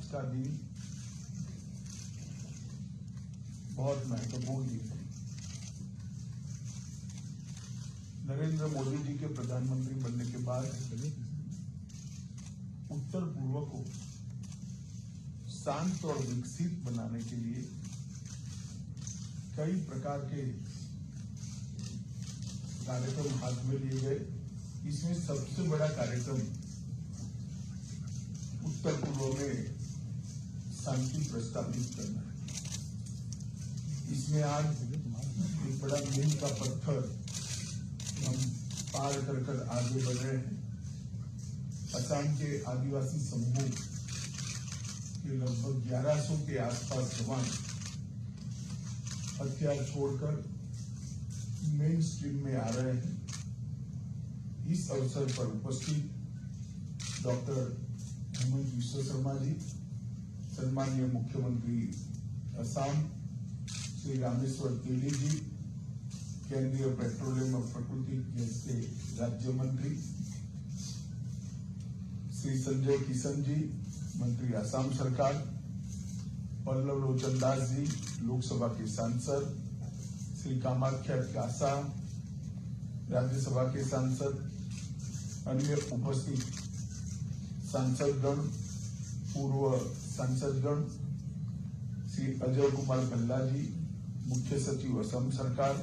का दिन बहुत महत्वपूर्ण दिन है। नरेंद्र मोदी जी के प्रधानमंत्री बनने के बाद उत्तर पूर्व को शांत और विकसित बनाने के लिए कई प्रकार के कार्यक्रम हाथ में लिए गए। इसमें सबसे बड़ा कार्यक्रम उत्तर पूर्व में शांति प्रस्तावित करना है। इसमें आज एक बड़ा मील का पत्थर हम पार कर आगे बढ़ रहे हैं। असम के आदिवासी समूह के लगभग 1100 के आसपास जवान हथियार छोड़कर मेन स्ट्रीम में आ रहे हैं। इस अवसर पर उपस्थित डॉक्टर हेमंत बिस्वा शर्मा जी, सम्मानीय मुख्यमंत्री असम श्री रामेश्वर तेली जी, केंद्रीय पेट्रोलियम और प्राकृतिक गैस के राज्य मंत्री श्री संजय किशन जी, मंत्री असम सरकार, पल्लव लोचन दास जी, लोकसभा के सांसद श्री कामाख्या कासा, राज्यसभा के सांसद, अन्य उपस्थित सांसदगण, पूर्व सांसदगण श्री अजय कुमार भल्ला जी, मुख्य सचिव असम सरकार,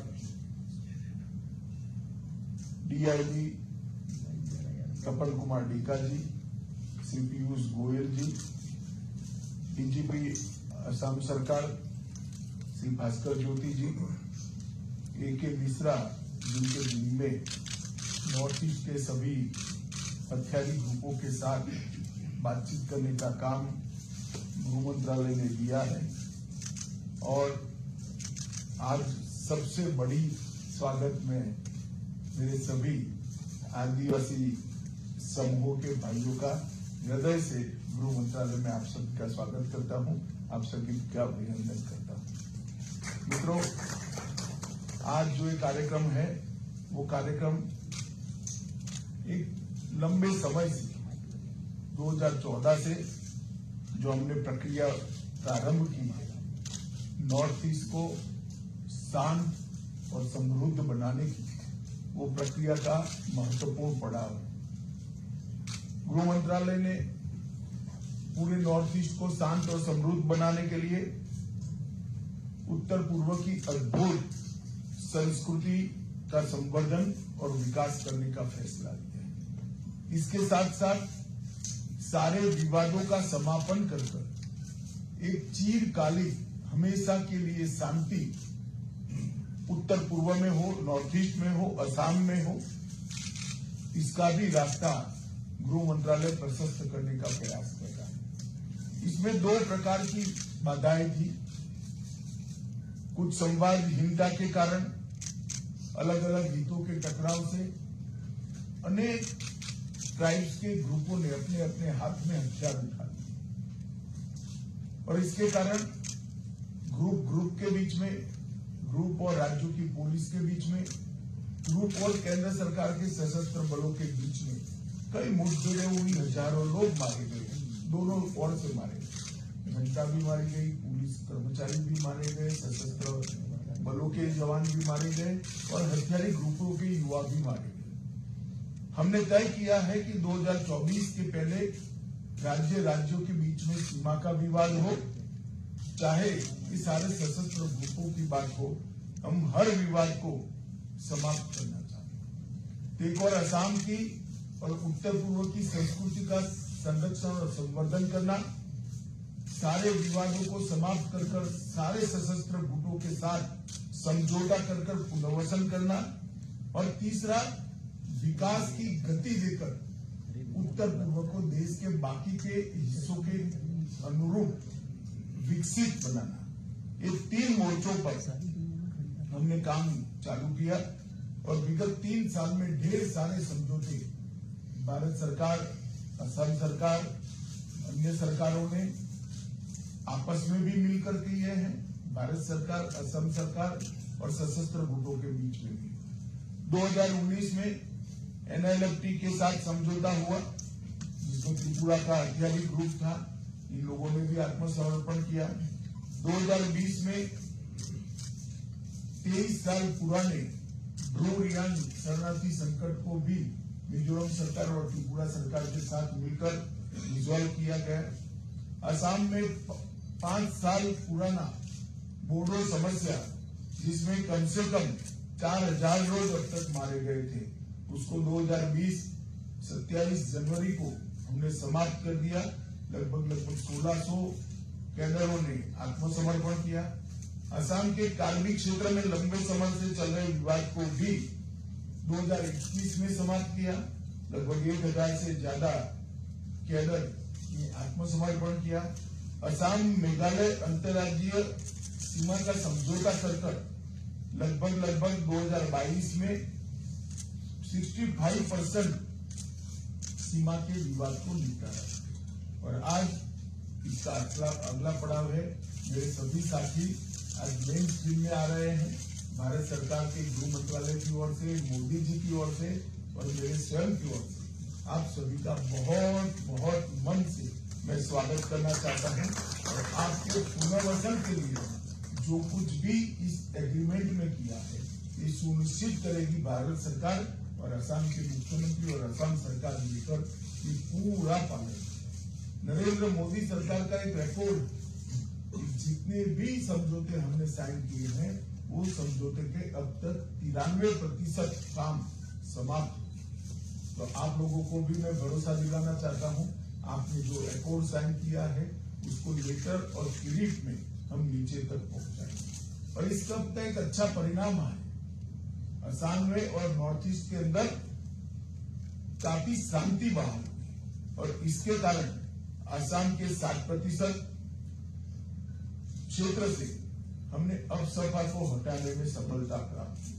डीआईजी कपल कुमार डीका जी, श्री पीयूष गोयल जी, डीजीपी असम सरकार श्री भास्कर ज्योति जी, AK मिश्रा जिनके दिन में नॉर्थ ईस्ट के सभी हथियारी ग्रुपों के साथ बातचीत करने का काम गृह मंत्रालय ने दिया है। और आज सबसे बड़ी स्वागत में मेरे सभी आदिवासी समूहों के भाइयों का हृदय से गृह मंत्रालय में आप सबका स्वागत करता हूं, आप सभी का अभिनंदन करता हूं। मित्रों, आज जो ये कार्यक्रम है वो कार्यक्रम एक लंबे समय से 2014 से जो हमने प्रक्रिया प्रारंभ की है, नॉर्थ ईस्ट को शांत और समृद्ध बनाने की, वो प्रक्रिया का महत्वपूर्ण पड़ाव है। गृह मंत्रालय ने पूरे नॉर्थ ईस्ट को शांत और समृद्ध बनाने के लिए उत्तर पूर्व की अद्भुत संस्कृति का संवर्धन और विकास करने का फैसला लिया है। इसके साथ साथ सारे विवादों का समापन कर एक चिरकालिक हमेशा के लिए शांति उत्तर पूर्व में हो, नॉर्थ ईस्ट में हो, असम में हो, इसका भी रास्ता गृह मंत्रालय प्रशस्त करने का प्रयास कर रहा है। इसमें 2 प्रकार की बाधाएं थी। कुछ संवादहीनता के कारण, अलग अलग हितों के टकराव से अनेक ट्राइब्स के ग्रुपों ने अपने अपने हाथ में हथियार उठा लिए और इसके कारण ग्रुप के बीच में, ग्रुप और राज्यों की पुलिस के बीच में, ग्रुप और केंद्र सरकार के सशस्त्र बलों के बीच में कई मुठभेड़ें हुई, हजारों लोग मारे गए, दोनों ओर से मारे गए, जनता भी मारी गई, पुलिस कर्मचारी भी मारे गए, सशस्त्र बलों के जवान भी मारे गए और हथियारी ग्रुपों के युवा भी मारे गए। हमने तय किया है कि 2024 के पहले राज्यों के बीच में सीमा का विवाद हो, चाहे इस सारे सशस्त्र ग्रुपों की बात हो, हम हर विवाद को समाप्त करना चाहते हैं। एक और असम की और उत्तर पूर्व की संस्कृति का संरक्षण और संवर्धन करना, सारे विवादों को समाप्त कर सारे सशस्त्र गुटों के साथ समझौता कर पुनर्वसन करना, और तीसरा विकास की गति देकर उत्तर पूर्व को देश के बाकी के हिस्सों के अनुरूप विकसित बनाना। ये 3 मोर्चों पर हमने काम चालू किया और विगत 3 साल में ढेर सारे समझौते भारत सरकार, असम सरकार, अन्य सरकारों ने आपस में भी मिलकर किए हैं। भारत सरकार, असम सरकार और सशस्त्र गुटों के बीच में भी 2019 में NLFT के साथ समझौता हुआ, जिसमें त्रिपुरा का हथियारी ग्रुप था, इन लोगों ने भी आत्मसमर्पण किया। 2020 में 23 साल पुराने ब्रू रियांग शरणार्थी संकट को भी मिजोरम सरकार और त्रिपुरा सरकार के साथ मिलकर रिजॉल्व किया गया। असम में 5 साल पुराना बोडो समस्या, जिसमें कम से कम 4000 लोग अब तक मारे गए थे, उसको 2020 27 जनवरी को हमने समाप्त कर दिया। लगभग 1600 कैडरों ने आत्मसमर्पण किया। असम के कार्मिक क्षेत्र में लंबे समय से चल रहे विवाद को भी 2021 में समाप्त किया। लगभग 1000 से ज्यादा कैडर ने आत्मसमर्पण किया। असम मेघालय अंतर्राज्यीय सीमा का समझौता कर लगभग 2022 में 65% सीमा के विवाद को निपटाया। और आज इसका अगला पड़ाव है। मेरे सभी साथी आज मेन स्ट्रीम में आ रहे हैं। भारत सरकार के गृह मंत्रालय की ओर से, मोदी जी की ओर से और मेरे स्वयं की ओर से आप सभी का बहुत बहुत मन से मैं स्वागत करना चाहता हूं। और आपके पुनर्वसन के लिए जो कुछ भी इस एग्रीमेंट में किया है, ये सुनिश्चित करेगी भारत सरकार और असम के मुख्यमंत्री और असम सरकार मिलकर ये पूरा पालन। नरेंद्र मोदी सरकार का एक रिकॉर्ड, जितने भी समझौते हमने साइन किए हैं वो समझौते के अब तक 93% काम समाप्त। तो आप लोगों को भी मैं भरोसा दिलाना चाहता हूं, आपने जो अकॉर्ड साइन किया है उसको लेटर और स्पिरिट में हम नीचे तक पहुंचाएंगे। और इसका एक अच्छा परिणाम है। असम में और नॉर्थ ईस्ट के अंदर काफी शांति बहाल हुई और इसके कारण असम के 60% क्षेत्र से हमने अफसफा को हटाने में सफलता प्राप्त की।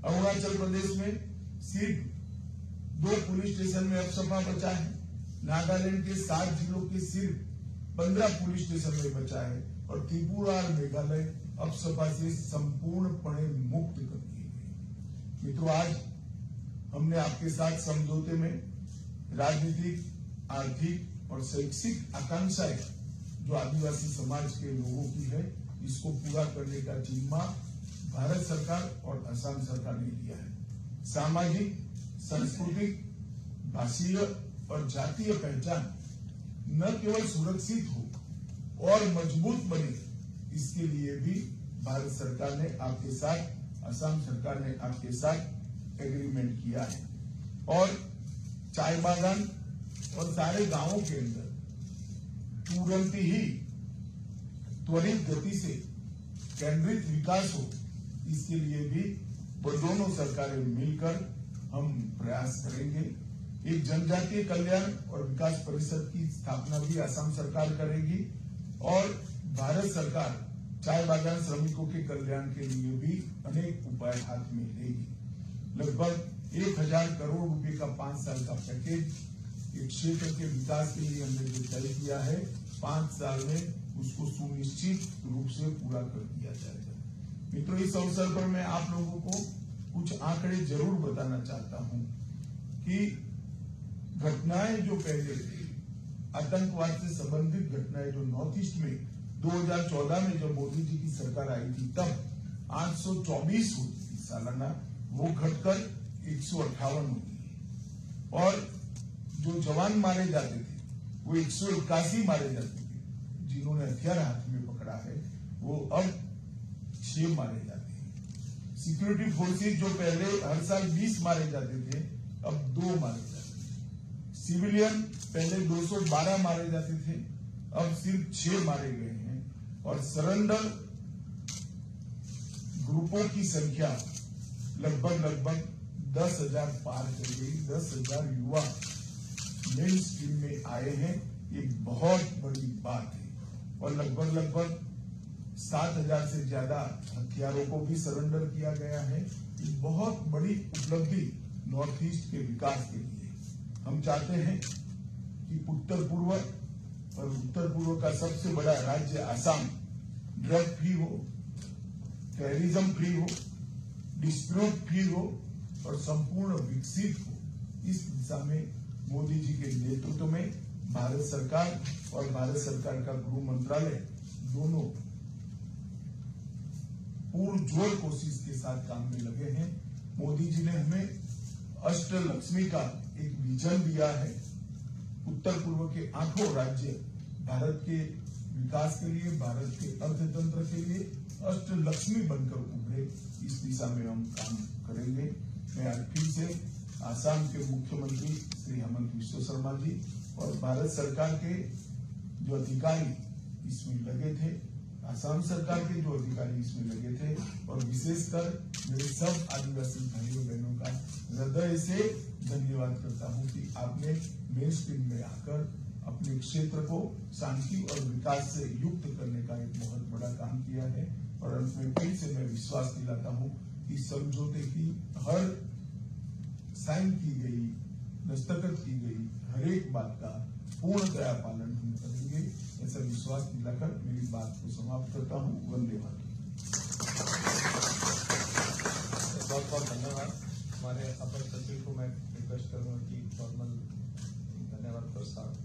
अरुणाचल प्रदेश में सिर्फ 2 पुलिस स्टेशन में अफसफा बचा है। नागालैंड के 7 जिलों के सिर्फ 15 पुलिस स्टेशन में बचा है। और त्रिपुरा और मेघालय अफसफा से संपूर्णपणे मुक्त कर दिए गए। मित्रों, आज हमने आपके साथ समझौते में राजनीतिक, आर्थिक और शैक्षिक आकांक्षाएं जो आदिवासी समाज के लोगों की है, इसको पूरा करने का जिम्मा भारत सरकार और असम सरकार ने लिया है। सामाजिक, सांस्कृतिक, भाषीय और जातीय पहचान न केवल सुरक्षित हो और मजबूत बने, इसके लिए भी भारत सरकार ने आपके साथ, असम सरकार ने आपके साथ एग्रीमेंट किया है। और चाय बागान और सारे गांवों के अंदर तुरंत ही त्वरित गति से केंद्रित विकास हो, इसके लिए भी वो दोनों सरकारें मिलकर हम प्रयास करेंगे। एक जनजातीय कल्याण और विकास परिषद की स्थापना भी असम सरकार करेगी और भारत सरकार चाय बागान श्रमिकों के कल्याण के लिए भी अनेक उपाय हाथ में लेगी। लगभग 1000 करोड़ रुपए का 5 साल का पैकेज एक क्षेत्र के विकास के लिए हमने जो तय किया है, 5 साल में उसको सुनिश्चित रूप से पूरा कर दिया जाएगा। मित्रों, इस अवसर पर मैं आप लोगों को कुछ आंकड़े जरूर बताना चाहता हूं कि घटनाएं जो पहले आतंकवाद से संबंधित घटनाएं जो नॉर्थ ईस्ट में 2014 में जब मोदी जी की सरकार आई थी, तब 824 होती थी सालाना, वो घटकर 158 होती है। और जो जवान मारे जाते थे वो 181 मारे जाते थे। जिन्होंने हथियार हाथ में पकड़ा है वो अब 6 मारे जाते हैं। सिक्योरिटी फोर्सेज जो पहले हर साल 20 मारे जाते थे, अब 2 मारे जाते हैं। सिविलियन पहले 212 मारे जाते थे, अब सिर्फ 6 मारे गए हैं। और सरेंडर ग्रुपों की संख्या लगभग 10,000 पार कर गई। 10,000 युवा मेन स्ट्रीम में आए हैं, ये बहुत बड़ी बात है। और लगभग 7,000 से ज्यादा हथियारों को भी सरेंडर किया गया है। ये बहुत बड़ी उपलब्धि नॉर्थ ईस्ट के विकास के लिए। हम चाहते हैं कि उत्तर पूर्व का सबसे बड़ा राज्य असम ड्रग फ्री हो, टेररिज्म फ्री हो, डिस्प्यूट फ्री हो और संपूर्ण विकसित हो। इस दिशा में मोदी जी के नेतृत्व में भारत सरकार और भारत सरकार का गृह मंत्रालय दोनों पुरजोर कोशिश के साथ काम में लगे हैं। मोदी जी ने हमें अष्टलक्ष्मी का एक विजन दिया है। उत्तर पूर्व के 8 राज्य भारत के विकास के लिए, भारत के अर्थतंत्र के लिए अष्टलक्ष्मी बनकर उभरे। इस दिशा में हम काम करेंगे। मैं आज फिर से आसाम के मुख्यमंत्री श्री हेमंत बिस्वा शर्मा जी और भारत सरकार के जो अधिकारी इसमें लगे थे, आसाम सरकार के जो अधिकारी इसमें लगे थे और विशेषकर मेरे सब आदिवासी भाइयों बहनों का हृदय से धन्यवाद करता हूं कि आपने मेन स्ट्रीम में आकर अपने क्षेत्र को शांति और विकास से युक्त करने का एक बहुत बड़ा काम किया है। और अंत में फिर से मैं विश्वास दिलाता हूं कि समझौते की हर साइन की गई, दस्तखत की गई हर एक बात का पूर्णतया पालन हम करेंगे। ऐसा विश्वास दिलाकर मेरी बात को समाप्त करता हूं। वंदे मातरम। बहुत बहुत धन्यवाद। हमारे अपर सचिव को मैं रिक्वेस्ट करूंगा कि फॉर्मल धन्यवाद प्रस्ताव